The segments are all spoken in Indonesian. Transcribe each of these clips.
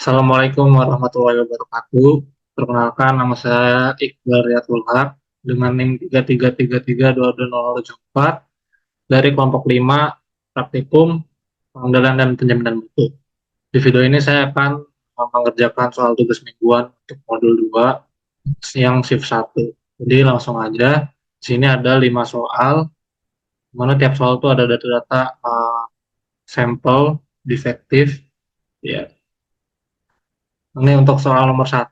Assalamualaikum warahmatullahi wabarakatuh. Perkenalkan, nama saya Iqbal Riyatul Haq dengan NIM 3333220004 dari kelompok 5 praktikum pengendalian dan penjaminan mutu. Di video ini saya akan mengerjakan soal tugas mingguan untuk modul 2 yang shift 1. Jadi langsung aja, di sini ada 5 soal, mana tiap soal itu ada data-data sampel, defektif, ya. Ini untuk soal nomor 1.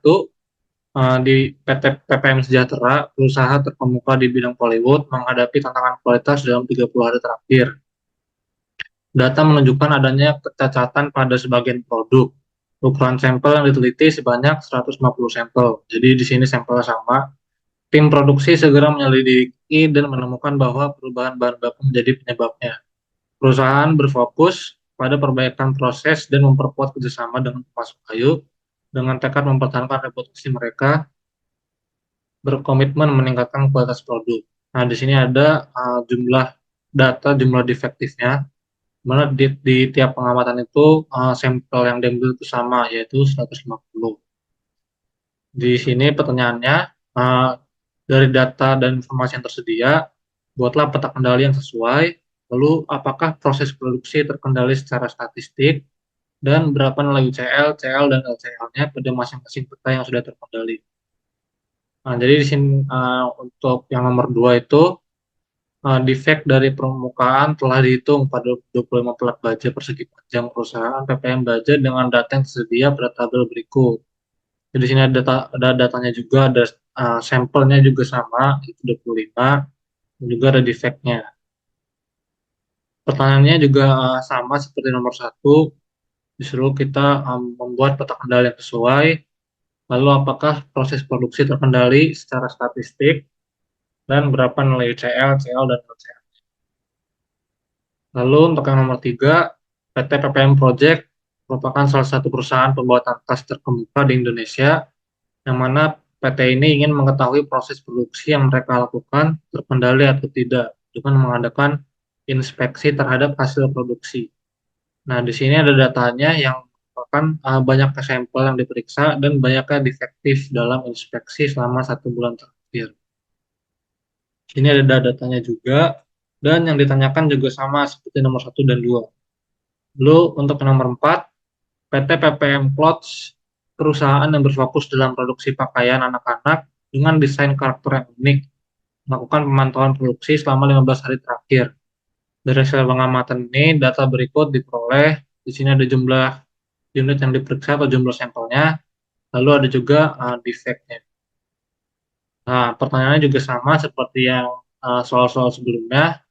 Di PT PPM Sejahtera, perusahaan terkemuka di bidang Pollywood menghadapi tantangan kualitas dalam 30 hari terakhir. Data menunjukkan adanya kecacatan pada sebagian produk. Ukuran sampel yang diteliti sebanyak 150 sampel. Jadi di sini sampelnya sama. Tim produksi segera menyelidiki dan menemukan bahwa perubahan bahan baku menjadi penyebabnya. Perusahaan berfokus pada perbaikan proses dan memperkuat kerjasama dengan pemasok kayu dengan tekad mempertahankan reputasi mereka, berkomitmen meningkatkan kualitas produk. Nah, di sini ada jumlah data, jumlah defektifnya, mana di tiap pengamatan itu sampel yang diambil itu sama, yaitu 150. Di sini pertanyaannya, uh, dari data dan informasi yang tersedia, buatlah peta kendali yang sesuai, lalu apakah proses produksi terkendali secara statistik, dan berapa nilai UCL, CL, dan LCL-nya pada masing-masing peta yang sudah terkendali. Nah, jadi di sini untuk yang nomor 2 itu defect dari permukaan telah dihitung pada 25 pelat baja persegi panjang perusahaan PPM Baja dengan data yang tersedia pada tabel berikut. Jadi di sini ada datanya juga, ada sampelnya juga sama, itu 25, dan juga ada defectnya. Pertanyaannya juga sama seperti nomor 1, disuruh kita membuat peta kendali yang sesuai, lalu apakah proses produksi terkendali secara statistik, dan berapa nilai UCL, CL, dan LCL. Lalu untuk yang nomor 3, PT PPM Project merupakan salah satu perusahaan pembuatan tas terkemuka di Indonesia, yang mana PT ini ingin mengetahui proses produksi yang mereka lakukan terkendali atau tidak, dengan mengadakan inspeksi terhadap hasil produksi. Nah, di sini ada datanya yang merupakan banyak sampel yang diperiksa dan banyaknya defektif dalam inspeksi selama 1 bulan terakhir. Ini ada datanya juga, dan yang ditanyakan juga sama seperti nomor 1 dan 2. Lalu untuk nomor 4, PT PPM Clothes, perusahaan yang berfokus dalam produksi pakaian anak-anak dengan desain karakter yang unik, melakukan pemantauan produksi selama 15 hari terakhir. Dari hasil pengamatan ini, data berikut diperoleh. Di sini ada jumlah unit yang diperiksa atau jumlah sampelnya, lalu ada juga defect-nya. Nah, pertanyaannya juga sama seperti yang soal-soal sebelumnya,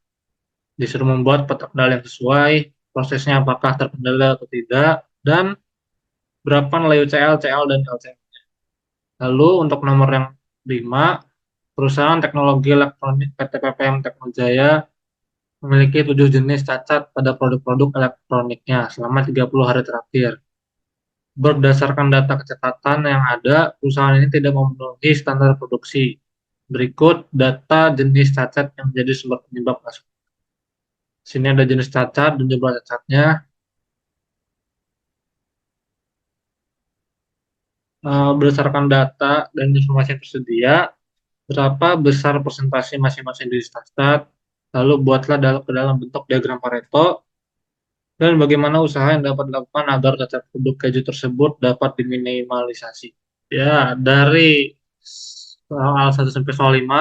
disuruh membuat peta kendali yang sesuai, prosesnya apakah terkendali atau tidak, dan berapa nilai UCL, CL, dan LCL. Lalu untuk nomor yang 5, perusahaan teknologi elektronik PT PPM Teknojaya memiliki 7 jenis cacat pada produk-produk elektroniknya selama 30 hari terakhir. Berdasarkan data kecacatan yang ada, perusahaan ini tidak memenuhi standar produksi. Berikut data jenis cacat yang menjadi sumber penyebab kasus. Sini ada jenis cacat dan jumlah cacatnya. Berdasarkan data dan informasi yang tersedia, berapa besar persentase masing-masing jenis cacat, lalu buatlah ke dalam bentuk diagram Pareto, dan bagaimana usaha yang dapat dilakukan agar cacat produk keju tersebut dapat diminimalisasi. Ya, dari soal 1 sampai soal 5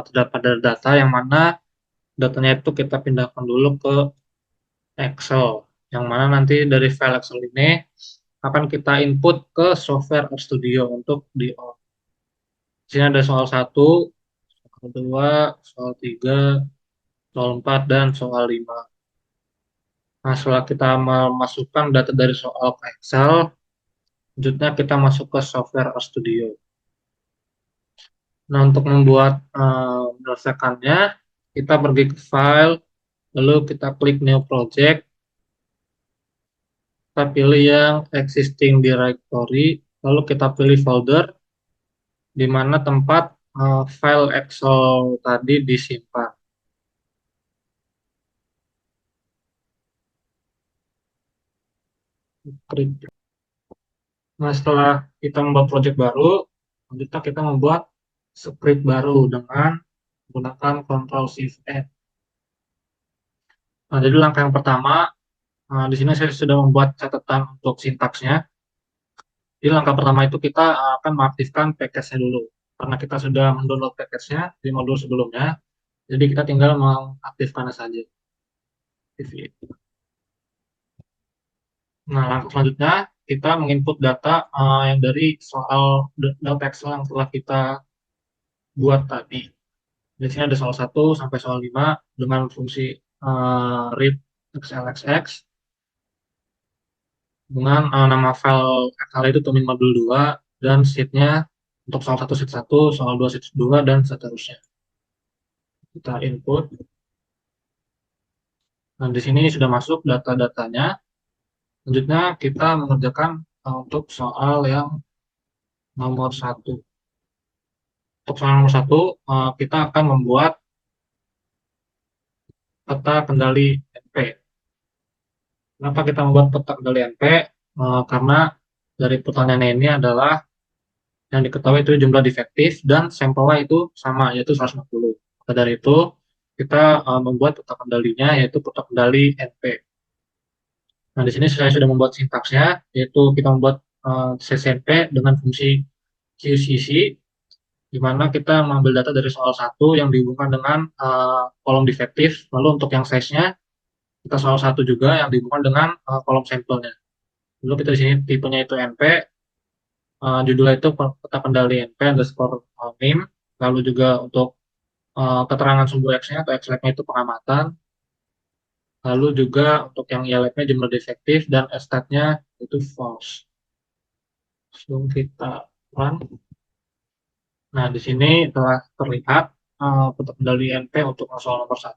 terdapat data yang mana datanya itu kita pindahkan dulu ke Excel, yang mana nanti dari file Excel ini akan kita input ke software RStudio untuk di on. Di sini ada soal 1, soal 2, soal 3, soal 4, dan soal 5. Nah, setelah kita memasukkan data dari soal ke Excel, selanjutnya kita masuk ke software RStudio. Nah, untuk membuat menyelesaikannya, kita pergi ke file, lalu kita klik new project, kita pilih yang existing directory, lalu kita pilih folder, di mana tempat file Excel tadi disimpan. Nah, setelah kita membuat project baru, lanjutnya kita membuat script baru dengan menggunakan Ctrl Shift N. Nah, jadi langkah yang pertama, di sini saya sudah membuat catatan untuk sintaksnya. Jadi langkah pertama itu kita akan mengaktifkan package-nya dulu. Karena kita sudah mendownload package-nya di modul sebelumnya, jadi kita tinggal mengaktifkannya saja. Nah, langkah selanjutnya kita menginput data yang dari soal data Excel yang telah kita buat tadi. Di sini ada soal 1 sampai soal 5 dengan fungsi read xlxx dengan nama file Excel itu tumin modul 2 dan sheet-nya untuk soal 1 sheet 1, soal 2 sheet 2 dan seterusnya. Kita input. Nah, di sini sudah masuk data-datanya. Selanjutnya kita mengerjakan untuk soal yang nomor 1. Untuk soal nomor 1, kita akan membuat peta kendali NP. Kenapa kita membuat peta kendali NP? Karena dari pertanyaannya ini adalah yang diketahui itu jumlah defektif dan sampelnya itu sama, yaitu 150. Maka dari itu, kita membuat peta kendalinya, yaitu peta kendali NP. Nah, di sini saya sudah membuat sintaksnya, yaitu kita membuat CSNP dengan fungsi QCC, di mana kita mengambil data dari soal 1 yang dihubungkan dengan kolom defektif, lalu untuk yang size-nya, kita soal 1 juga yang dihubungkan dengan kolom sampelnya. Lalu kita di sini tipenya itu NP, judulnya itu peta kendali NP underscore name, lalu juga untuk keterangan sumber X-nya atau X-lab-nya itu pengamatan, lalu juga untuk yang Y-lab-nya jumlah defektif dan stat-nya itu false. Sebelum kita run, nah di sini telah terlihat peta kendali NP untuk soal nomor 1.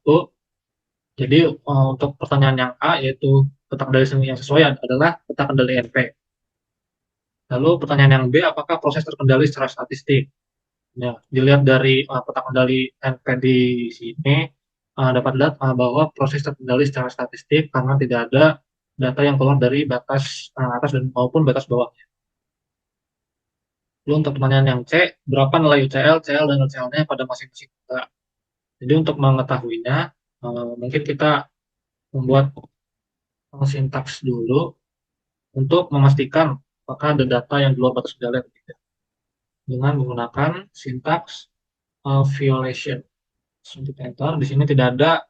Jadi untuk pertanyaan yang A yaitu peta kendali yang sesuai adalah peta kendali NP. Lalu pertanyaan yang B, apakah proses terkendali secara statistik? Ya, dilihat dari peta kendali NP di sini dapat dilihat bahwa proses terkendali secara statistik karena tidak ada data yang keluar dari batas atas dan maupun batas bawahnya. Lalu untuk pertanyaan yang C, berapa nilai UCL, CL, dan LCL-nya pada masing-masing data? Jadi untuk mengetahuinya, mungkin kita membuat sintaks dulu untuk memastikan apakah ada data yang di luar batas kendali atau tidak. Dengan menggunakan sintaks violation. Untuk enter, di sini tidak ada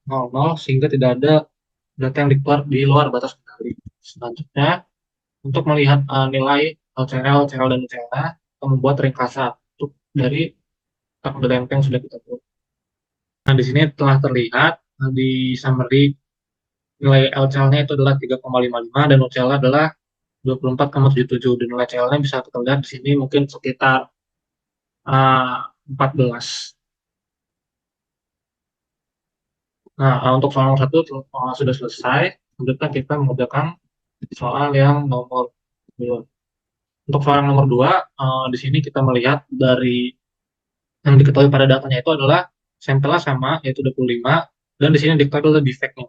00 sehingga tidak ada data yang di luar batas kendali. Selanjutnya, untuk melihat nilai LCL, CL, dan UCL, kita membuat ringkasan untuk dari tabel MP yang sudah kita buat. Nah, di sini telah terlihat di summary nilai LCL-nya itu adalah 3,55 dan UCL adalah 24,77. Dan nilai CL-nya bisa kita lihat di sini mungkin sekitar 14. Nah, untuk soal nomor 1 sudah selesai. Selanjutnya kita mengerjakan soal yang nomor 2. Untuk soal yang nomor 2, di sini kita melihat dari yang diketahui pada datanya itu adalah sampelnya sama, yaitu 25, dan di sini diketahui adalah defect-nya.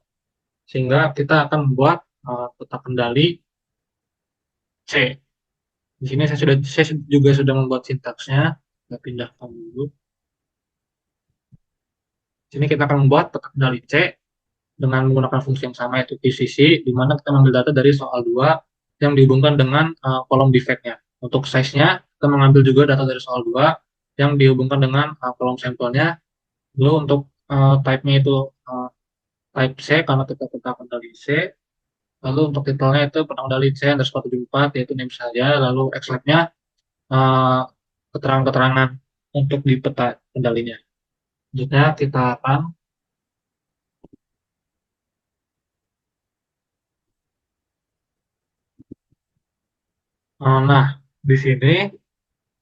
Sehingga kita akan membuat peta kendali C. Di sini saya juga sudah membuat sintaksnya. Kita pindahkan dulu. Di sini kita akan membuat peta kendali C dengan menggunakan fungsi yang sama yaitu QCC, di mana kita mengambil data dari soal 2 yang dihubungkan dengan kolom defect-nya. Untuk size-nya, kita mengambil juga data dari soal 2 yang dihubungkan dengan kolom sampelnya. Lalu untuk type-nya itu type C karena kita peta kendali C. Lalu untuk titelnya itu peta kendali C underscore 74 yaitu name saja. Lalu Xlab-nya keterangan-keterangan untuk di peta kendalinya. Selanjutnya kita akan nah di sini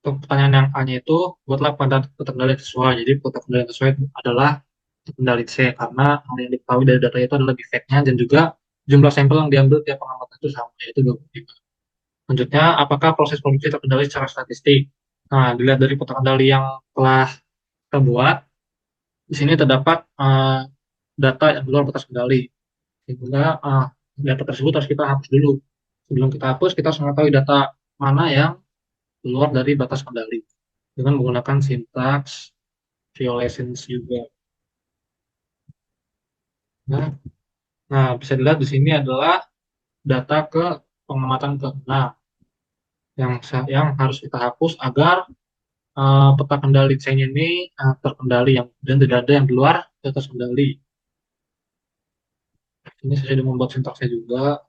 untuk pertanyaan yang A-nya itu buatlah peta kendali sesuai. Jadi peta kendali sesuai adalah peta kendali C karena yang diketahui dari data itu adalah defect-nya dan juga jumlah sampel yang diambil tiap pengamatan itu sama yaitu 25. Selanjutnya, apakah proses produksi terkendali secara statistik? Nah, dilihat dari peta kendali yang telah kita buat, di sini terdapat data yang di luar batas kendali. Sehingga data tersebut harus kita hapus dulu. Sebelum kita hapus, kita harus mengetahui data mana yang keluar dari batas kendali dengan menggunakan sintaks violations juga. Nah, nah, bisa dilihat di sini adalah data ke pengamatan ke-6 yang harus kita hapus agar peta kendali chain ini terkendali dan tidak ada yang di luar batas kendali. Ini saya sudah membuat sintaksnya juga.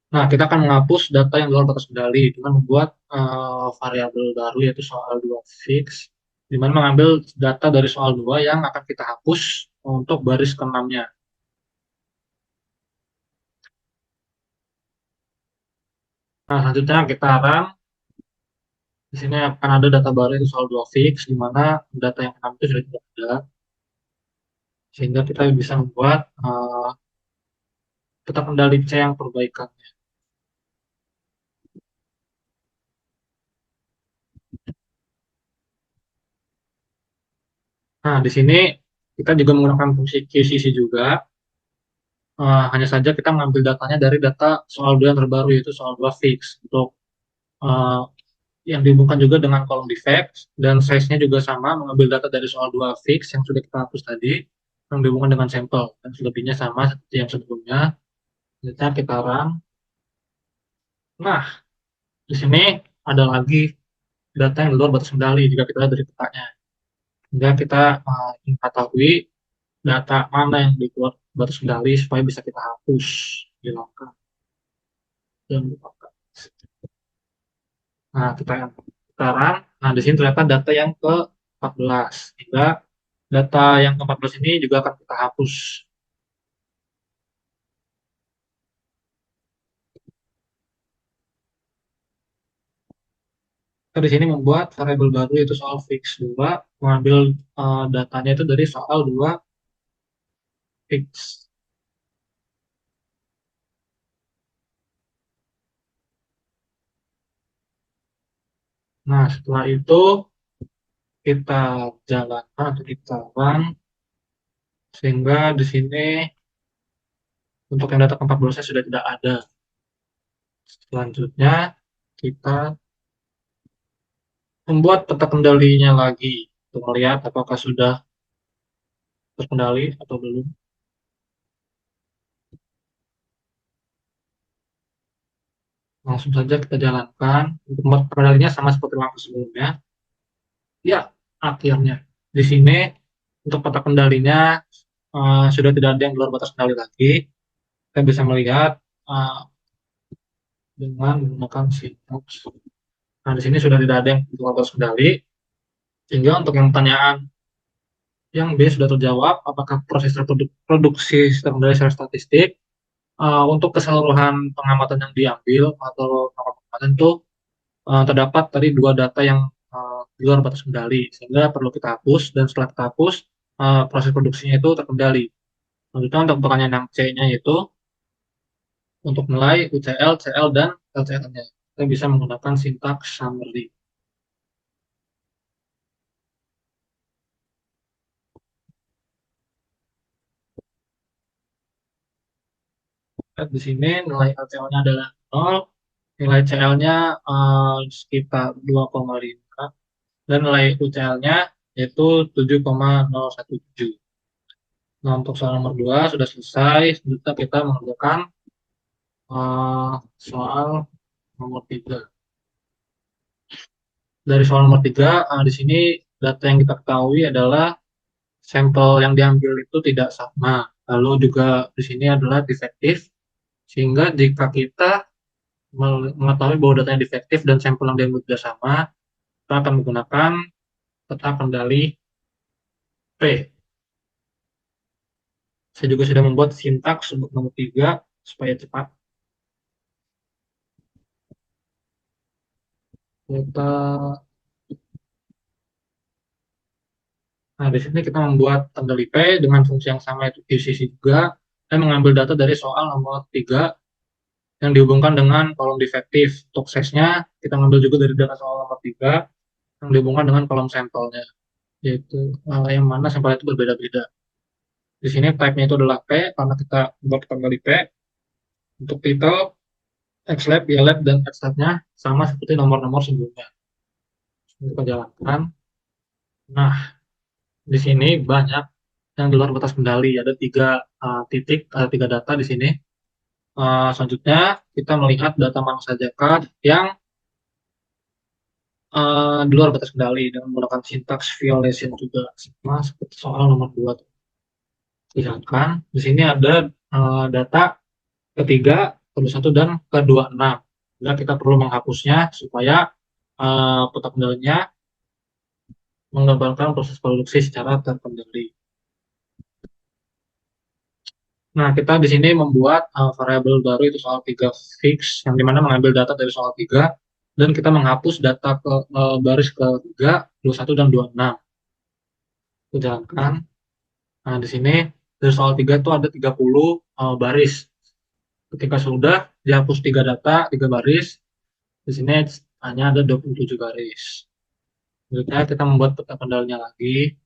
Nah, kita akan menghapus data yang di luar batas kendali dengan membuat variabel baru yaitu soal 2 fix, di mana mengambil data dari soal 2 yang akan kita hapus untuk baris ke-6-nya. Nah, selanjutnya kita run. Di sini akan ada data baru itu soal 2 fix, di mana data yang ke-6 itu sudah tidak ada, sehingga kita bisa membuat peta kendali C yang perbaikan. Nah, di sini kita juga menggunakan fungsi QCC juga. Hanya saja kita mengambil datanya dari data soal 2 yang terbaru, yaitu soal 2 fix. Untuk uh, yang dihubungkan juga dengan kolom defect, dan size-nya juga sama, mengambil data dari soal 2 fix yang sudah kita hapus tadi, yang dihubungkan dengan sampel. Dan selebihnya sama seperti yang sebelumnya. Kita run. Nah, di sini ada lagi data yang di luar batas kendali jika kita lihat dari petanya. Sehingga kita ingin ketahui data mana yang di luar batas kendali supaya bisa kita hapus, hilangkan, dan lupakan. Nah, kita yang sekarang, nah di sini ternyata data yang ke-14. Sehingga data yang ke-14 ini juga akan kita hapus. Kita di sini membuat variabel baru yaitu soal fix 2, mengambil datanya itu dari soal 2 fix. Nah, setelah itu kita jalankan atau kita run, sehingga di sini untuk yang data ke-14 sudah tidak ada. Selanjutnya kita membuat peta kendalinya lagi untuk melihat apakah sudah terkendali atau belum. Langsung saja kita jalankan. Untuk kendalinya sama seperti langkah sebelumnya. Ya, akhirnya di sini untuk peta kendalinya sudah tidak ada yang di luar batas kendali lagi. Kita bisa melihat uh, dengan menggunakan syntax. Nah, di sini sudah tidak ada yang di luar batas kendali. Sehingga untuk yang pertanyaan yang B sudah terjawab, apakah proses reproduksi terkendali secara statistik. Untuk keseluruhan pengamatan yang diambil atau pengamatan itu terdapat tadi dua data yang di luar batas kendali, sehingga perlu kita hapus, dan setelah kita hapus, proses produksinya itu terkendali. Selanjutnya untuk pertanyaan yang C-nya itu untuk nilai UCL, CL, dan LCL-nya. Kita bisa menggunakan syntax summary. Lihat di sini nilai LCL-nya adalah 0, nilai CL-nya sekitar 2,5, dan nilai UCL-nya yaitu 7,017. Nah, untuk soal nomor 2 sudah selesai. Selanjutnya kita mengerjakan soal nomor 3. Dari soal nomor 3, di sini data yang kita ketahui adalah sampel yang diambil itu tidak sama. Lalu juga di sini adalah defektif, sehingga jika kita mengetahui bahwa datanya defektif dan sampel yang diambil tidak sama, kita akan menggunakan peta kendali P. Saya juga sudah membuat sintaks untuk nomor 3 supaya cepat. Kita Nah, di sini kita membuat kendali P dengan fungsi yang sama yaitu QCC juga, dan mengambil data dari soal nomor 3 yang dihubungkan dengan kolom defektif. Untuk size-nya, kita mengambil juga dari data soal nomor 3 yang dihubungkan dengan kolom sampelnya, yaitu yang mana sampel itu berbeda-beda. Di sini type-nya itu adalah P, karena kita buat kendali P. Untuk title, XLab, YLab, dan XStat-nya sama seperti nomor-nomor sebelumnya. Kita jalankan. Nah, di sini banyak yang di luar batas kendali. Ada tiga titik, ada tiga data di sini. Selanjutnya, kita melihat data mana saja kan yang di luar batas kendali dengan menggunakan sintaks violation juga. Sama seperti soal nomor 2. Misalkan, di sini ada data ketiga, ke-21, dan ke-26. Nah, kita perlu menghapusnya supaya peta kendalinya menggambarkan proses produksi secara terkendali. Nah, kita di sini membuat variabel baru itu soal 3 fix, yang dimana mengambil data dari soal 3, dan kita menghapus data ke baris ke-3, 21, dan 26. Kita jalankan. Nah, di sini dari soal 3 itu ada 30 baris. Ketika sudah dihapus 3 data, 3 baris, di sini hanya ada 27 baris. Selanjutnya kita membuat peta kendalinya lagi.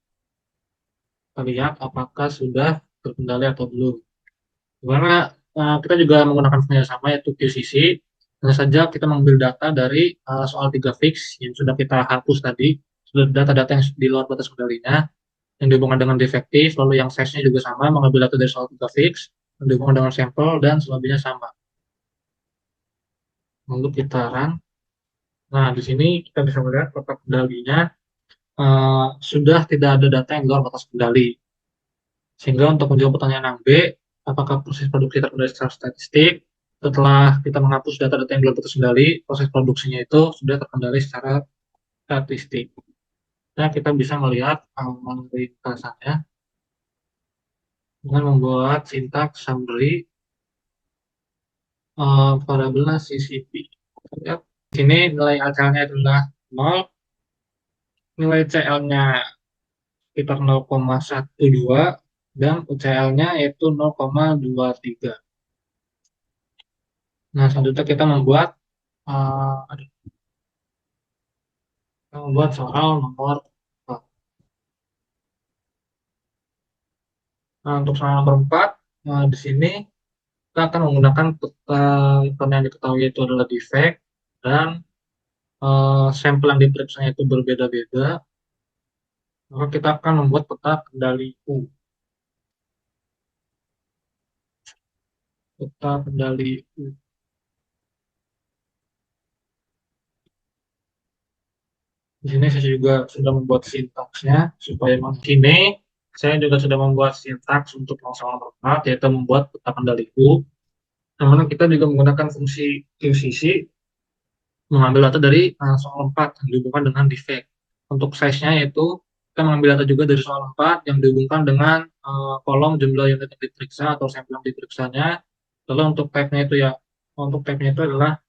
Kita lihat apakah sudah terkendali atau belum. Karena kita juga menggunakan fungsi yang sama yaitu QCC. Tentu saja kita mengambil data dari soal 3 fix yang sudah kita hapus tadi, sudah data-data yang di luar batas kendalinya, yang dihubungkan dengan defektif, lalu yang size-nya juga sama, mengambil data dari soal 3 fix, yang dihubungkan dengan sampel, dan selebihnya sama. Lalu kita run. Nah, di sini kita bisa melihat peta kendalinya sudah tidak ada data yang di luar batas kendali. Sehingga untuk menjawab pertanyaan yang B, apakah proses produksi terkendali secara statistik? Setelah kita menghapus data-data yang belum terkendali, proses produksinya itu sudah terkendali secara statistik. Nah, kita bisa melihat ringkasannya dengan membuat sintaks summary variabelnya CCP. Ya, di sini nilai ACL-nya adalah 0, nilai CL-nya sekitar 0,12, dan UCL-nya yaitu 0,23. Nah, selanjutnya kita membuat soal nomor 4. Nah, untuk soal nomor 4, di sini kita akan menggunakan karena yang diketahui itu adalah defect, dan sampel yang diperiksa itu berbeda-beda, maka kita akan membuat peta kendali U. Peta kendali U. Di sini saya juga sudah membuat sintaksnya, supaya di sini saya juga sudah membuat sintaks untuk soal nomor 4, yaitu membuat peta kendali U. Namun kita juga menggunakan fungsi QCC, mengambil data dari soal 4 yang dihubungkan dengan defect. Untuk size-nya yaitu kita mengambil data juga dari soal 4 yang dihubungkan dengan kolom jumlah unit yang diperiksa atau sampel yang diperiksanya. Lalu untuk type-nya itu itu adalah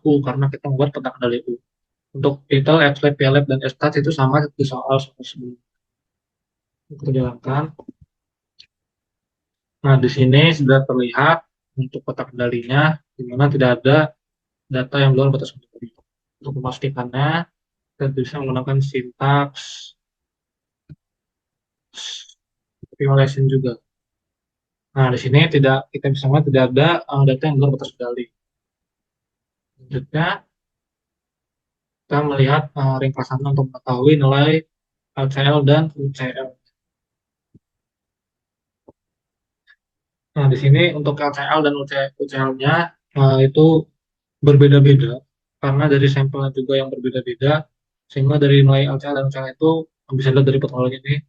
U, karena kita membuat peta kendali U. Untuk title, XLab, PLab, dan STAT itu sama di soal sebelumnya. Kita jalankan. Nah, di sini sudah terlihat untuk peta kendalinya, di mana tidak ada data yang luar batas kendali. Untuk memastikannya, kita bisa menggunakan sintaks simulation juga. Nah, di sini kita bisa melihat tidak ada data yang luar batas kendali. Selanjutnya, kita melihat ringkasan untuk mengetahui nilai LCL dan UCL. Nah, di sini untuk LCL dan UCL-nya itu berbeda-beda karena dari sampelnya juga yang berbeda-beda, sehingga dari nilai LCL dan UCL itu bisa dilihat dari pertolongan ini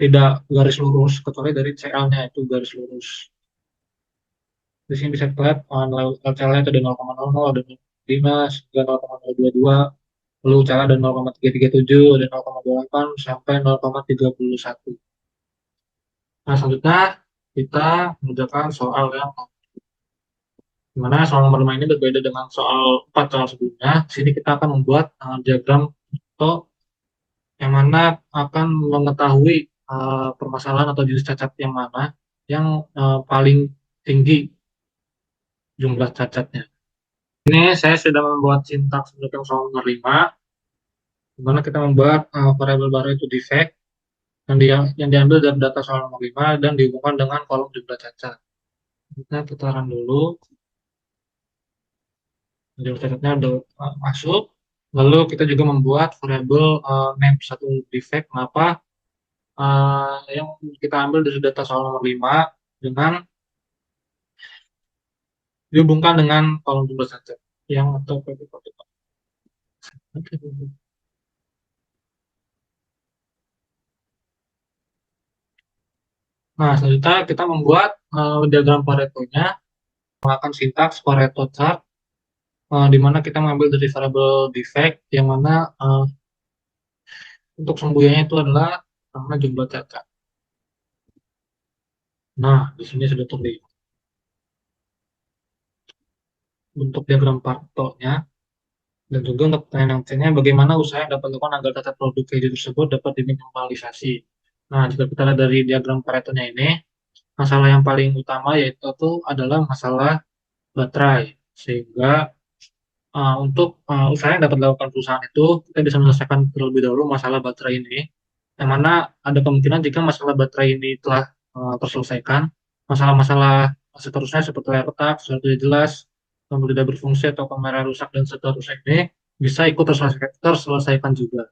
tidak garis lurus, kecuali dari CL-nya itu garis lurus. Di sini bisa kita lihat nilai LCL-nya itu ada 0,00, ada 0,5, hingga 0,022, lalu UCL ada 0,337, ada 0,28, sampai 0,31. Nah, selanjutnya kita mengerjakan soal yang dimana soal nomor 5 ini berbeda dengan soal 4 soal sebelumnya. Di sini kita akan membuat diagram atau yang mana akan mengetahui permasalahan atau jenis cacat yang mana yang paling tinggi jumlah cacatnya. Ini saya sudah membuat sintaks untuk yang soal nomor 5, di mana kita membuat variabel baru itu defect yang diambil dari data soal nomor 5 dan dihubungkan dengan kolom jumlah cacat. Kita run dulu. Jadi catatnya udah masuk. Lalu kita juga membuat variabel name satu defect. Kenapa? Yang kita ambil dari data soal nomor 5 dengan dihubungkan dengan kolom jumlah saja yang atau Nah, selanjutnya kita membuat diagram Pareto-nya menggunakan sintaks Pareto chart, di mana kita mengambil dari variabel defect yang mana untuk sembunyinya itu adalah karena jumlah cacat. Nah, di sini sudah terlihat untuk diagram Pareto-nya. Dan juga untuk pertanyaan yang bagaimana usaha yang dapat dilakukan agar data produk keju tersebut dapat diminimalisasi. Nah, jika kita lihat dari diagram Pareto-nya ini, masalah yang paling utama yaitu itu adalah masalah baterai. Sehingga untuk usaha yang dapat dilakukan perusahaan itu, kita bisa menyelesaikan terlebih dahulu masalah baterai ini. Yang mana ada kemungkinan jika masalah baterai ini telah terselesaikan, masalah-masalah seterusnya seperti layar retak, suara tidak jelas, tombol tidak berfungsi atau kamera rusak dan seterusnya ini bisa ikut terselesaikan juga.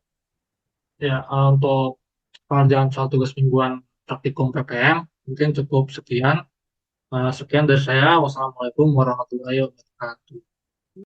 Ya, untuk pengerjaan soal tugas mingguan praktikum PPM mungkin cukup sekian. Sekian dari saya. Wassalamualaikum warahmatullahi wabarakatuh.